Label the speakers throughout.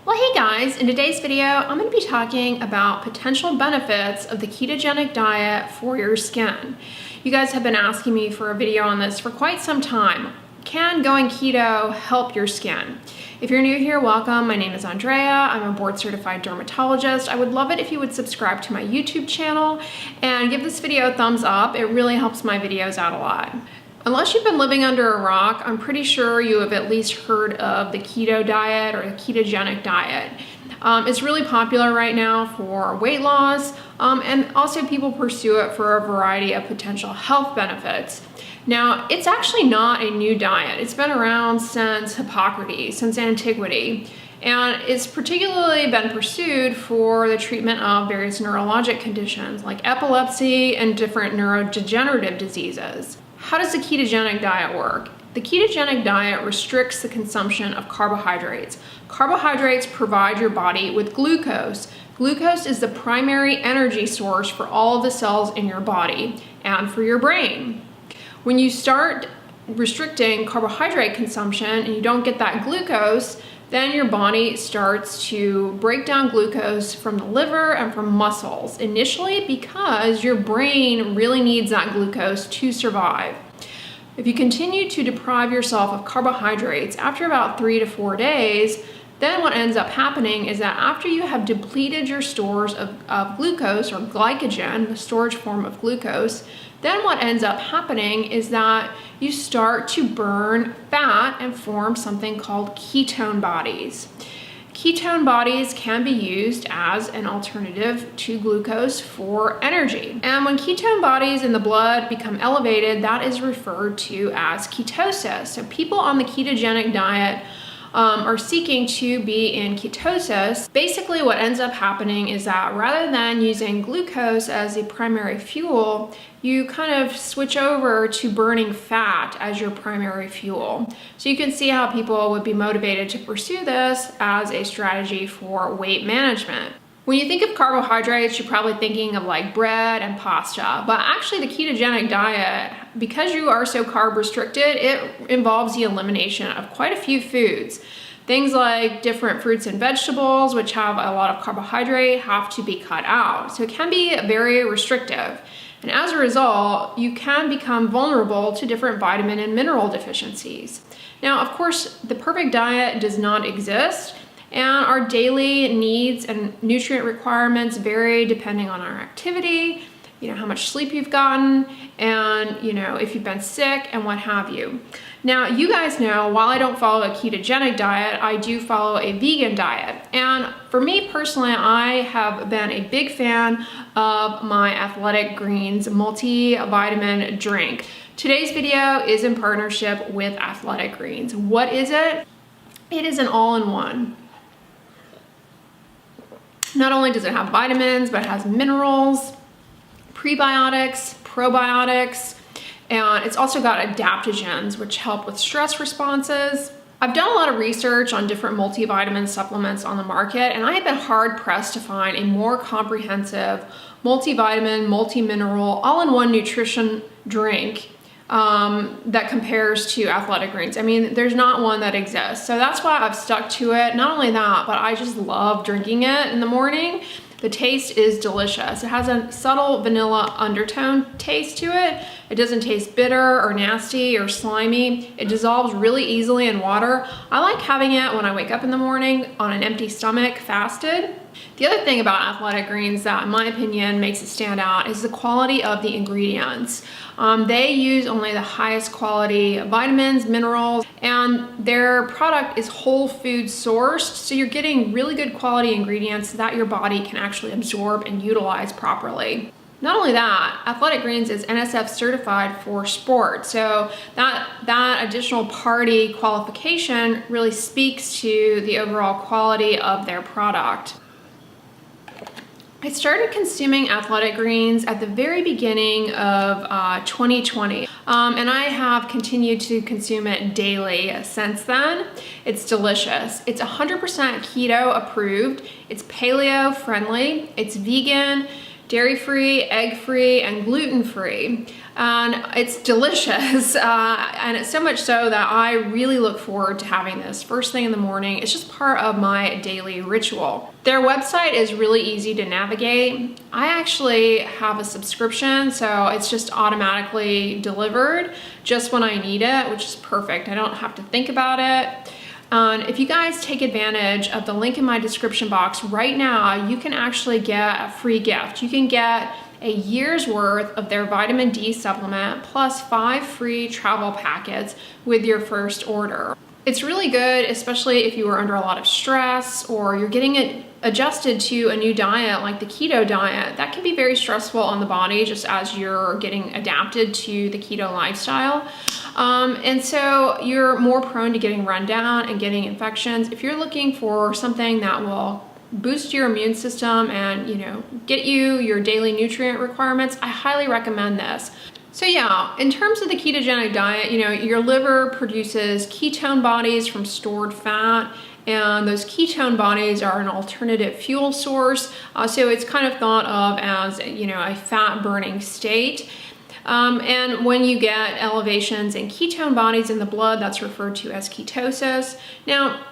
Speaker 1: Well, hey guys, in today's video, I'm going to be talking about potential benefits of the ketogenic diet for your skin. You guys have been asking me for a video on this for quite some time. Can going keto help your skin? If you're new here, welcome. My name is Andrea. I'm a board certified dermatologist. I would love it if you would subscribe to my YouTube channel and give this video a thumbs up. It really helps my videos out a lot. Unless you've been living under a rock, I'm pretty sure you have at least heard of the keto diet or the ketogenic diet. It's really popular right now for weight loss, and also people pursue it for a variety of potential health benefits. Now, it's actually not a new diet. It's been around since Hippocrates, since antiquity, and it's particularly been pursued for the treatment of various neurologic conditions like epilepsy and different neurodegenerative diseases. How does the ketogenic diet work? The ketogenic diet restricts the consumption of carbohydrates. Carbohydrates provide your body with glucose. Glucose is the primary energy source for all of the cells in your body and for your brain. When you start restricting carbohydrate consumption and you don't get that glucose, then your body starts to break down glucose from the liver and from muscles, initially because your brain really needs that glucose to survive. If you continue to deprive yourself of carbohydrates after about 3 to 4 days, then what ends up happening is that after you have depleted your stores of glucose or glycogen, the storage form of glucose, then what ends up happening is that you start to burn fat and form something called ketone bodies. Ketone bodies can be used as an alternative to glucose for energy. And when ketone bodies in the blood become elevated, that is referred to as ketosis. So people on the ketogenic diet are seeking to be in ketosis. Basically what ends up happening is that rather than using glucose as the primary fuel, you kind of switch over to burning fat as your primary fuel. So you can see how people would be motivated to pursue this as a strategy for weight management. When you think of carbohydrates, you're probably thinking of like bread and pasta, but actually the ketogenic diet, because you are so carb restricted, it involves the elimination of quite a few foods. Things like different fruits and vegetables, which have a lot of carbohydrate, have to be cut out. So it can be very restrictive. And as a result, you can become vulnerable to different vitamin and mineral deficiencies. Now, of course, the perfect diet does not exist. And our daily needs and nutrient requirements vary depending on our activity, how much sleep you've gotten, and if you've been sick and what have you. Now, you guys know, while I don't follow a ketogenic diet, I do follow a vegan diet. And for me personally, I have been a big fan of my Athletic Greens multivitamin drink. Today's video is in partnership with Athletic Greens. What is it? It is an all-in-one. Not only does it have vitamins, but it has minerals, prebiotics, probiotics, and it's also got adaptogens, which help with stress responses. I've done a lot of research on different multivitamin supplements on the market, and I have been hard pressed to find a more comprehensive multivitamin, multi-mineral, all-in-one nutrition drink that compares to Athletic Greens. I mean, there's not one that exists. So that's why I've stuck to it. Not only that, but I just love drinking it in the morning. The taste is delicious. It has a subtle vanilla undertone taste to it. It doesn't taste bitter or nasty or slimy. It dissolves really easily in water. I like having it when I wake up in the morning on an empty stomach, fasted. The other thing about Athletic Greens that, in my opinion, makes it stand out is the quality of the ingredients. They use only the highest quality vitamins, minerals, and their product is whole food sourced, so you're getting really good quality ingredients that your body can actually absorb and utilize properly. Not only that, Athletic Greens is NSF certified for sport, so that additional party qualification really speaks to the overall quality of their product. I started consuming Athletic Greens at the very beginning of 2020, and I have continued to consume it daily since then. It's delicious. It's 100% keto approved. It's paleo friendly. It's vegan. dairy-free, egg-free, and gluten-free. And it's delicious, and it's so much so that I really look forward to having this first thing in the morning. It's just part of my daily ritual. Their website is really easy to navigate. I actually have a subscription, so it's just automatically delivered just when I need it, which is perfect. I don't have to think about it. And if you guys take advantage of the link in my description box right now, you can actually get a free gift. You can get a year's worth of their vitamin D supplement plus 5 free travel packets with your first order. It's really good, especially if you are under a lot of stress or you're getting it adjusted to a new diet like the keto diet. That can be very stressful on the body just as you're getting adapted to the keto lifestyle. And so you're more prone to getting run down and getting infections. If you're looking for something that will boost your immune system and, get you your daily nutrient requirements, I highly recommend this. So yeah, in terms of the ketogenic diet, your liver produces ketone bodies from stored fat, and those ketone bodies are an alternative fuel source. So it's kind of thought of as, a fat burning state. And when you get elevations in ketone bodies in the blood, that's referred to as ketosis. Now,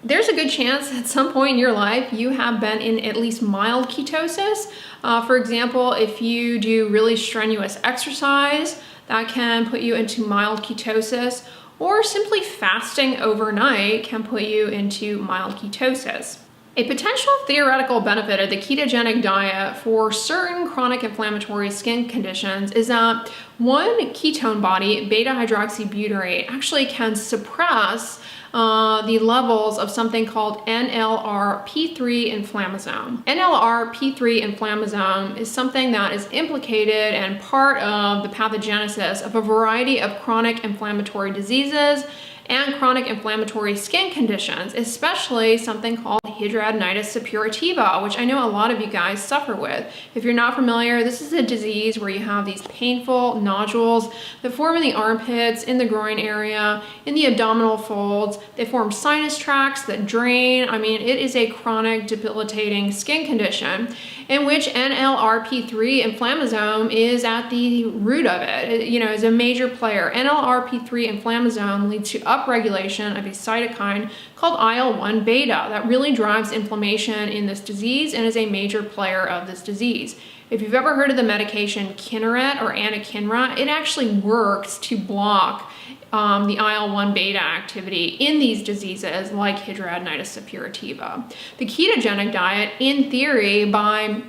Speaker 1: there's a good chance at some point in your life you have been in at least mild ketosis. For example, if you do really strenuous exercise, that can put you into mild ketosis, or simply fasting overnight can put you into mild ketosis. A potential theoretical benefit of the ketogenic diet for certain chronic inflammatory skin conditions is that one ketone body, beta-hydroxybutyrate, actually can suppress the levels of something called NLRP3 inflammasome. NLRP3 inflammasome is something that is implicated and part of the pathogenesis of a variety of chronic inflammatory diseases and chronic inflammatory skin conditions, especially something called hidradenitis suppurativa, which I know a lot of you guys suffer with. If you're not familiar, this is a disease where you have these painful nodules that form in the armpits, in the groin area, in the abdominal folds. They form sinus tracts that drain. I mean, it is a chronic, debilitating skin condition in which NLRP3 inflammasome is at the root of it. It, is a major player. NLRP3 inflammasome leads to upregulation of a cytokine called IL-1 beta that really drives inflammation in this disease and is a major player of this disease. If you've ever heard of the medication Kineret or anakinra, it actually works to block the IL-1 beta activity in these diseases like hidradenitis suppurativa. The ketogenic diet, in theory, by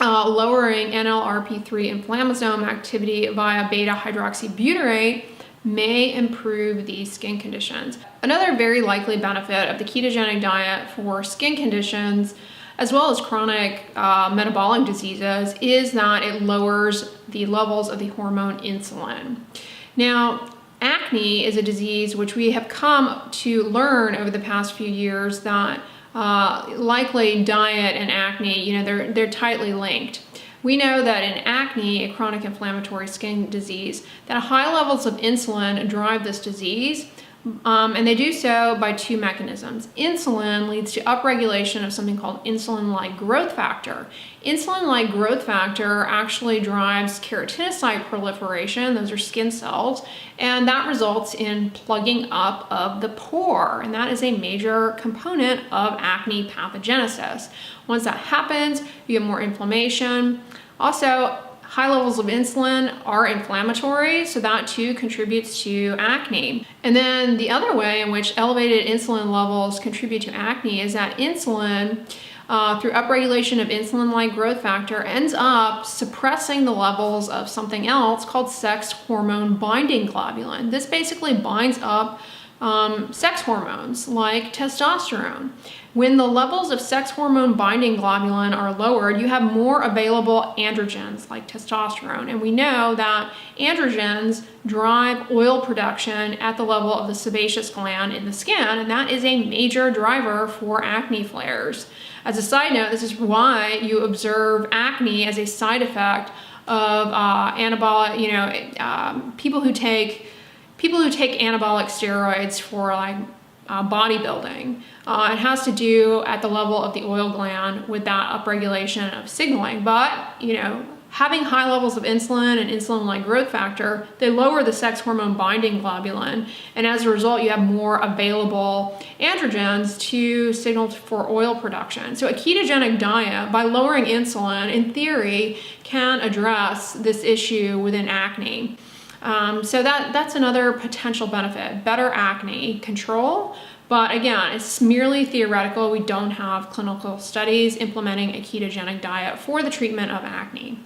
Speaker 1: lowering NLRP3 inflammasome activity via beta-hydroxybutyrate, may improve these skin conditions. Another very likely benefit of the ketogenic diet for skin conditions as well as chronic metabolic diseases is that it lowers the levels of the hormone insulin. Now, acne is a disease which we have come to learn over the past few years that likely diet and acne, they're tightly linked. We know that in acne, a chronic inflammatory skin disease, that high levels of insulin drive this disease, and they do so by two mechanisms. Insulin leads to upregulation of something called insulin-like growth factor. Insulin-like growth factor actually drives keratinocyte proliferation, those are skin cells, and that results in plugging up of the pore, and that is a major component of acne pathogenesis. Once that happens, you get more inflammation. Also, high levels of insulin are inflammatory, so that too contributes to acne. And then the other way in which elevated insulin levels contribute to acne is that insulin, through upregulation of insulin-like growth factor, ends up suppressing the levels of something else called sex hormone binding globulin. This basically binds up sex hormones like testosterone. When the levels of sex hormone binding globulin are lowered, you have more available androgens like testosterone. And we know that androgens drive oil production at the level of the sebaceous gland in the skin, and that is a major driver for acne flares. As a side note, this is why you observe acne as a side effect of anabolic, people who take anabolic steroids for like bodybuilding. It has to do at the level of the oil gland with that upregulation of signaling. But, having high levels of insulin and insulin-like growth factor, they lower the sex hormone binding globulin. And as a result, you have more available androgens to signal for oil production. So a ketogenic diet, by lowering insulin, in theory, can address this issue within acne. So that's another potential benefit, better acne control. But again, it's merely theoretical. We don't have clinical studies implementing a ketogenic diet for the treatment of acne.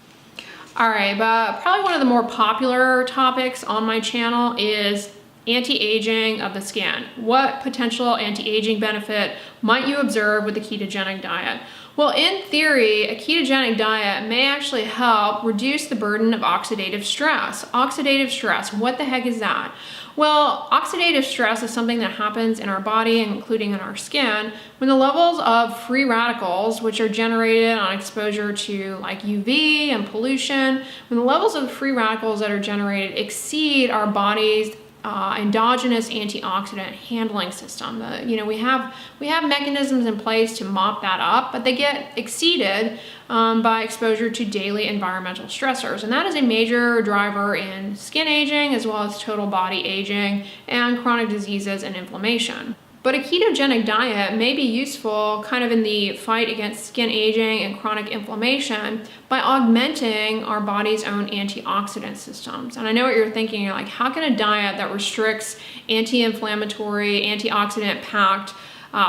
Speaker 1: All right, but probably one of the more popular topics on my channel is anti-aging of the skin. What potential anti-aging benefit might you observe with the ketogenic diet? Well, in theory, a ketogenic diet may actually help reduce the burden of oxidative stress. Oxidative stress, what the heck is that? Well, oxidative stress is something that happens in our body, including in our skin, when the levels of free radicals, which are generated on exposure to like UV and pollution, when the levels of free radicals that are generated exceed our body's endogenous antioxidant handling system. We have mechanisms in place to mop that up, but they get exceeded by exposure to daily environmental stressors. And that is a major driver in skin aging, as well as total body aging and chronic diseases and inflammation. But a ketogenic diet may be useful kind of in the fight against skin aging and chronic inflammation by augmenting our body's own antioxidant systems. And I know what you're thinking, you're like, how can a diet that restricts anti-inflammatory, antioxidant-packed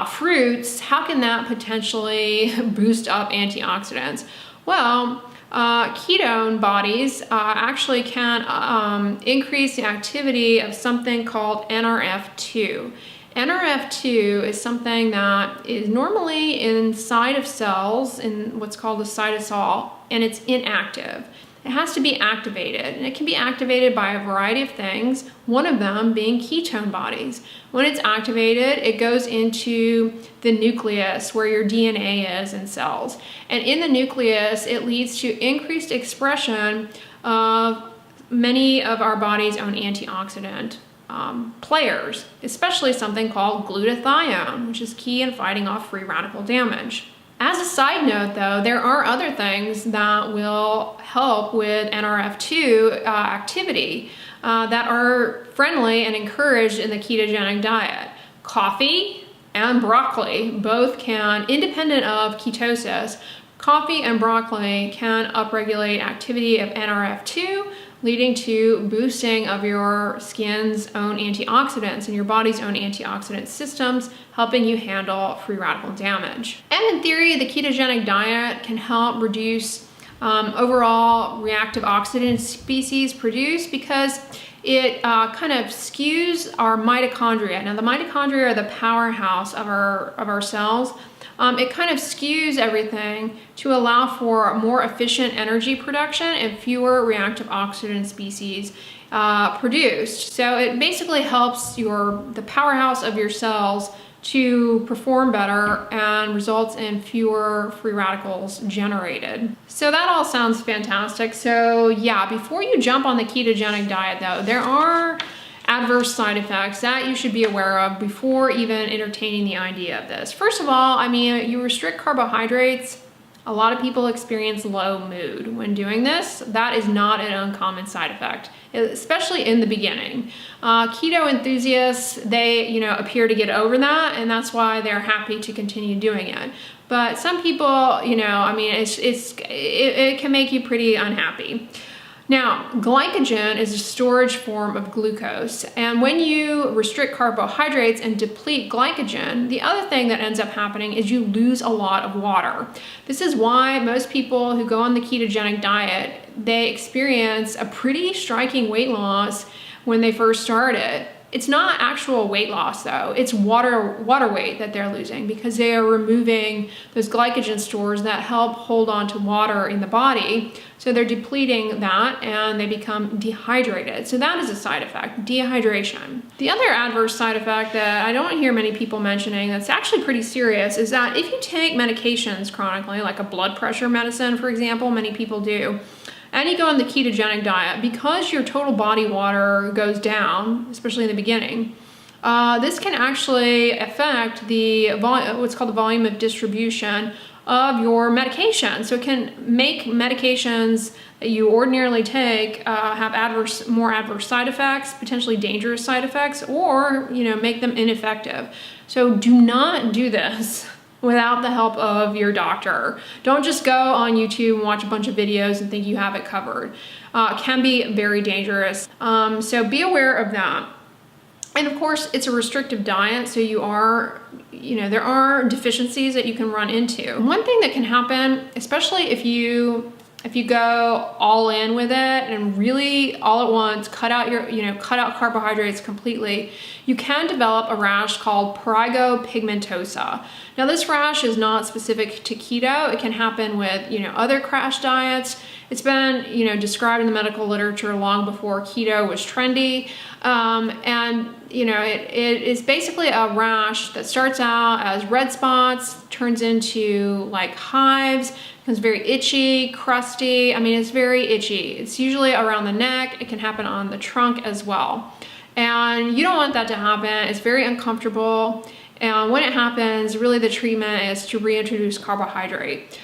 Speaker 1: fruits, how can that potentially boost up antioxidants? Well, ketone bodies actually can increase the activity of something called NRF2. NRF2 is something that is normally inside of cells in what's called the cytosol, and it's inactive. It has to be activated, and it can be activated by a variety of things, one of them being ketone bodies. When it's activated, it goes into the nucleus where your DNA is in cells. And in the nucleus, it leads to increased expression of many of our body's own antioxidant players, especially something called glutathione, which is key in fighting off free radical damage. As a side note, though, there are other things that will help with NRF2 activity that are friendly and encouraged in the ketogenic diet. Coffee and broccoli both can, independent of ketosis, coffee and broccoli can upregulate activity of NRF2, leading to boosting of your skin's own antioxidants and your body's own antioxidant systems, helping you handle free radical damage. And in theory, the ketogenic diet can help reduce overall reactive oxidant species produced because it kind of skews our mitochondria. Now, the mitochondria are the powerhouse of our cells. It kind of skews everything to allow for more efficient energy production and fewer reactive oxidant species produced. So it basically helps the powerhouse of your cells to perform better and results in fewer free radicals generated. So that all sounds fantastic. So yeah, before you jump on the ketogenic diet though, there are adverse side effects that you should be aware of before even entertaining the idea of this. First of all, you restrict carbohydrates. A lot of people experience low mood when doing this. That is not an uncommon side effect, especially in the beginning. Keto enthusiasts, they appear to get over that, and that's why they're happy to continue doing it. But some people, it can make you pretty unhappy. Now, glycogen is a storage form of glucose, and when you restrict carbohydrates and deplete glycogen, the other thing that ends up happening is you lose a lot of water. This is why most people who go on the ketogenic diet, they experience a pretty striking weight loss when they first start it. It's not actual weight loss though, it's water weight that they're losing because they are removing those glycogen stores that help hold on to water in the body. So they're depleting that and they become dehydrated. So that is a side effect, dehydration. The other adverse side effect that I don't hear many people mentioning that's actually pretty serious is that if you take medications chronically, like a blood pressure medicine, for example, many people do, and you go on the ketogenic diet, because your total body water goes down, especially in the beginning, this can actually affect the what's called the volume of distribution of your medication. So it can make medications that you ordinarily take have more adverse side effects, potentially dangerous side effects, or make them ineffective. So do not do this without the help of your doctor. Don't just go on YouTube and watch a bunch of videos and think you have it covered. It can be very dangerous. So be aware of that. And of course, it's a restrictive diet, so there are deficiencies that you can run into. One thing that can happen, especially if you go all in with it and really all at once cut out carbohydrates completely, you can develop a rash called prurigo pigmentosa. Now, this rash is not specific to keto. It can happen with other crash diets. It's been described in the medical literature long before keto was trendy, and it is basically a rash that starts out as red spots, turns into like hives, becomes very itchy, crusty. I mean, it's very itchy. It's usually around the neck. It can happen on the trunk as well. And you don't want that to happen. It's very uncomfortable. And when it happens, really the treatment is to reintroduce carbohydrate.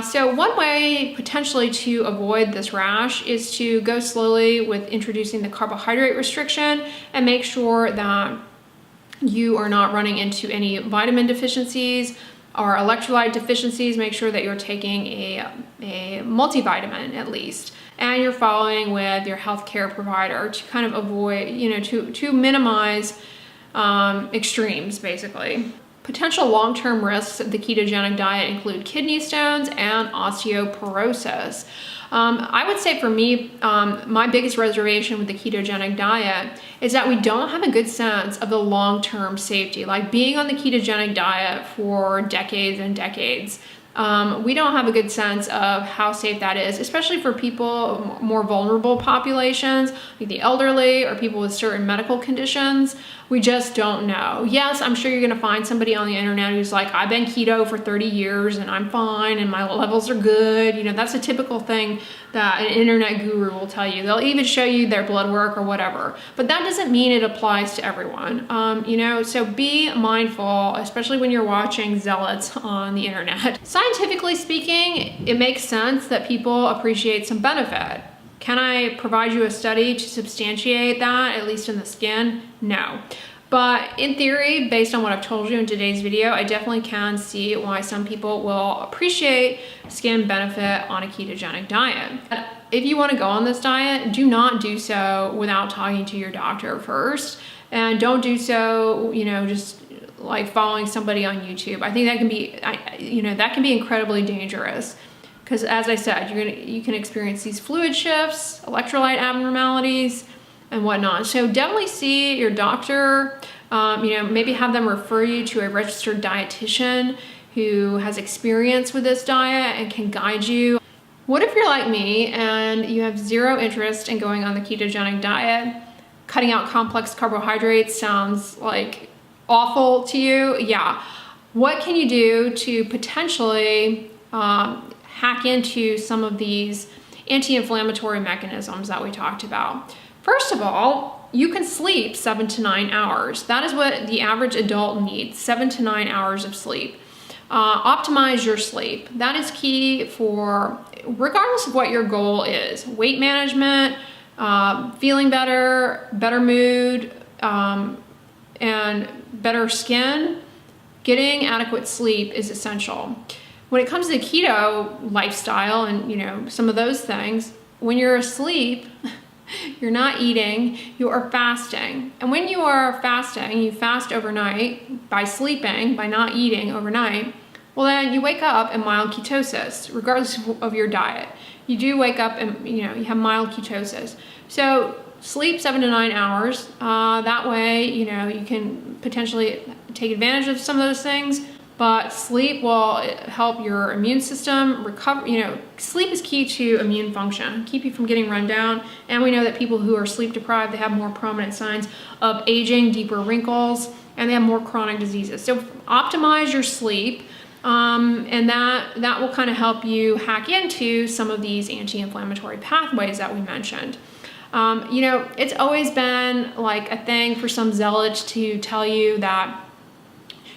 Speaker 1: So one way potentially to avoid this rash is to go slowly with introducing the carbohydrate restriction and make sure that you are not running into any vitamin deficiencies or electrolyte deficiencies. Make sure that you're taking a multivitamin at least, and you're following with your healthcare provider to kind of avoid, to minimize extremes basically. Potential long-term risks of the ketogenic diet include kidney stones and osteoporosis. I would say for me, my biggest reservation with the ketogenic diet is that we don't have a good sense of the long-term safety. Like being on the ketogenic diet for decades and decades, we don't have a good sense of how safe that is, especially for people, more vulnerable populations, like the elderly or people with certain medical conditions. We just don't know. Yes, I'm sure you're gonna find somebody on the internet who's like, I've been keto for 30 years and I'm fine and my levels are good. That's a typical thing that an internet guru will tell you. They'll even show you their blood work or whatever, but that doesn't mean it applies to everyone. So be mindful, especially when you're watching zealots on the internet. Scientifically speaking, it makes sense that people appreciate some benefit. Can I provide you a study to substantiate that, at least in the skin? No. But in theory, based on what I've told you in today's video, I definitely can see why some people will appreciate skin benefit on a ketogenic diet. If you want to go on this diet, do not do so without talking to your doctor first. And don't do so, just like following somebody on YouTube. I think that can be incredibly dangerous. Because as I said, you can experience these fluid shifts, electrolyte abnormalities, and whatnot. So definitely see your doctor, maybe have them refer you to a registered dietitian who has experience with this diet and can guide you. What if you're like me and you have zero interest in going on the ketogenic diet? Cutting out complex carbohydrates sounds like awful to you. Yeah. What can you do to potentially hack into some of these anti-inflammatory mechanisms that we talked about? First of all, you can sleep 7 to 9 hours. That is what the average adult needs, 7 to 9 hours of sleep. Optimize your sleep. That is key for, regardless of what your goal is, weight management, feeling better, better mood, and better skin. Getting adequate sleep is essential. When it comes to the keto lifestyle and some of those things, when you're asleep, you're not eating, you are fasting. And when you are fasting, you fast overnight by sleeping, by not eating overnight, well then you wake up in mild ketosis, regardless of your diet. You do wake up and you have mild ketosis. So sleep 7 to 9 hours. That way, you can potentially take advantage of some of those things. But sleep will help your immune system recover. Sleep is key to immune function, keep you from getting run down. And we know that people who are sleep deprived, they have more prominent signs of aging, deeper wrinkles, and they have more chronic diseases. So optimize your sleep, and that will kind of help you hack into some of these anti-inflammatory pathways that we mentioned. You know, it's always been like a thing for some zealots to tell you that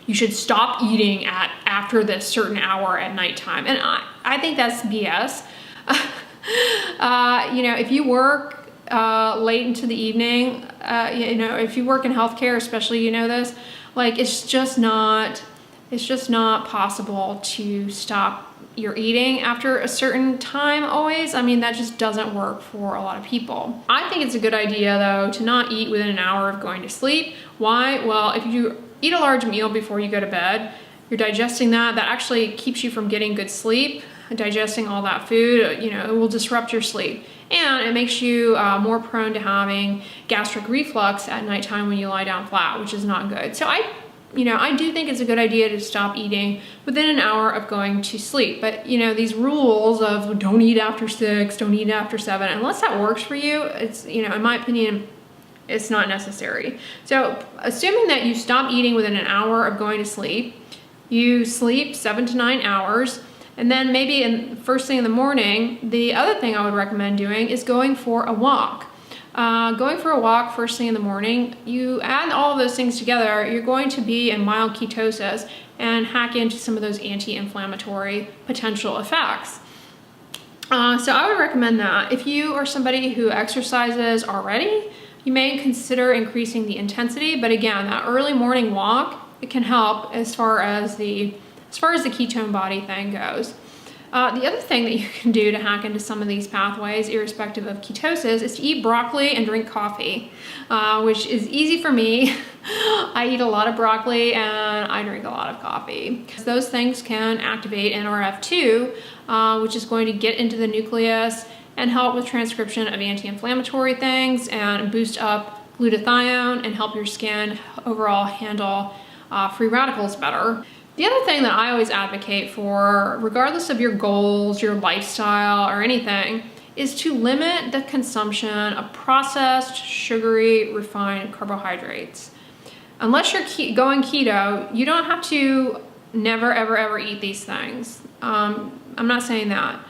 Speaker 1: you should stop eating after this certain hour at nighttime. And I think that's BS. You know, if you work late into the evening, you know, if you work in healthcare, especially, you know this, like it's just not possible to stop your eating after a certain time always. I mean, that just doesn't work for a lot of people. I think it's a good idea though to not eat within an hour of going to sleep. Why? Well, if you eat a large meal before you go to bed, you're digesting that actually keeps you from getting good sleep. Digesting all that food, you know, it will disrupt your sleep, and it makes you more prone to having gastric reflux at nighttime when you lie down flat, which is not good. So I do think it's a good idea to stop eating within an hour of going to sleep. But you know, these rules of don't eat after 6, don't eat after 7, unless that works for you, it's, you know, in my opinion, it's not necessary. So assuming that you stop eating within an hour of going to sleep, you sleep 7 to 9 hours. And then maybe first thing in the morning, the other thing I would recommend doing is going for a walk. Going for a walk first thing in the morning, you add all of those things together, you're going to be in mild ketosis and hack into some of those anti-inflammatory potential effects. So I would recommend that. If you are somebody who exercises already, you may consider increasing the intensity, but again, that early morning walk, it can help as far as the ketone body thing goes. The other thing that you can do to hack into some of these pathways, irrespective of ketosis, is to eat broccoli and drink coffee, which is easy for me. I eat a lot of broccoli and I drink a lot of coffee. Those things can activate NRF2, which is going to get into the nucleus and help with transcription of anti-inflammatory things and boost up glutathione and help your skin overall handle free radicals better. The other thing that I always advocate for, regardless of your goals, your lifestyle, or anything, is to limit the consumption of processed, sugary, refined carbohydrates. Unless you're going keto, you don't have to never, ever, ever eat these things. I'm not saying that.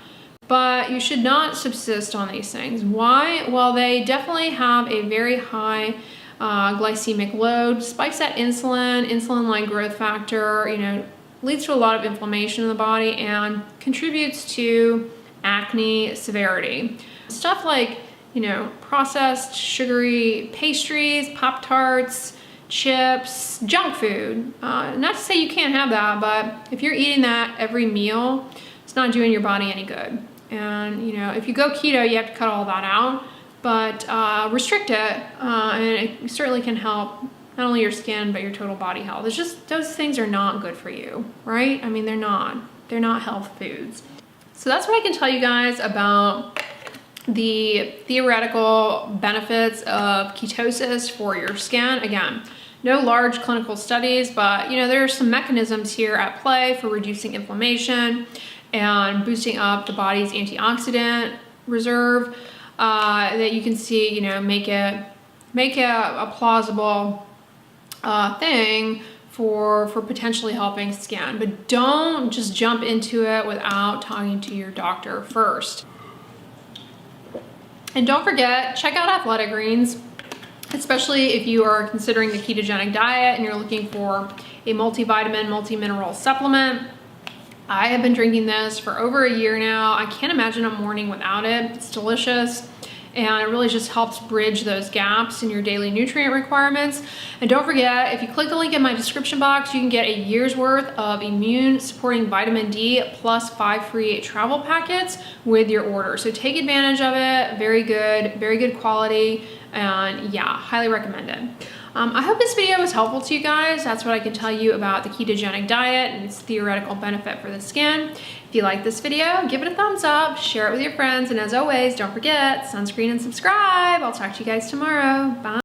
Speaker 1: But you should not subsist on these things. Why? Well, they definitely have a very high glycemic load, spikes that insulin-like growth factor, you know, leads to a lot of inflammation in the body and contributes to acne severity. Stuff like, you know, processed sugary pastries, Pop-Tarts, chips, junk food. Not to say you can't have that, but if you're eating that every meal, it's not doing your body any good. And, you know, if you go keto, you have to cut all that out. But restrict it, and it certainly can help not only your skin, but your total body health. It's just, those things are not good for you, right? I mean, they're not health foods. So that's what I can tell you guys about the theoretical benefits of ketosis for your skin. Again, no large clinical studies, but you know, there are some mechanisms here at play for reducing inflammation and boosting up the body's antioxidant reserve. That you can see, you know, make it a plausible thing for potentially helping skin. But don't just jump into it without talking to your doctor first. And don't forget, check out Athletic Greens, especially if you are considering the ketogenic diet and you're looking for a multivitamin, multi-mineral supplement. I have been drinking this for over a year now. I can't imagine a morning without it. It's delicious. And it really just helps bridge those gaps in your daily nutrient requirements. And don't forget, if you click the link in my description box, you can get a year's worth of immune supporting vitamin D plus 5 free travel packets with your order. So take advantage of it. Very good quality. And yeah, highly recommend it. I hope this video was helpful to you guys. That's what I can tell you about the ketogenic diet and its theoretical benefit for the skin. If you like this video, give it a thumbs up, share it with your friends, and as always, don't forget, sunscreen and subscribe. I'll talk to you guys tomorrow. Bye.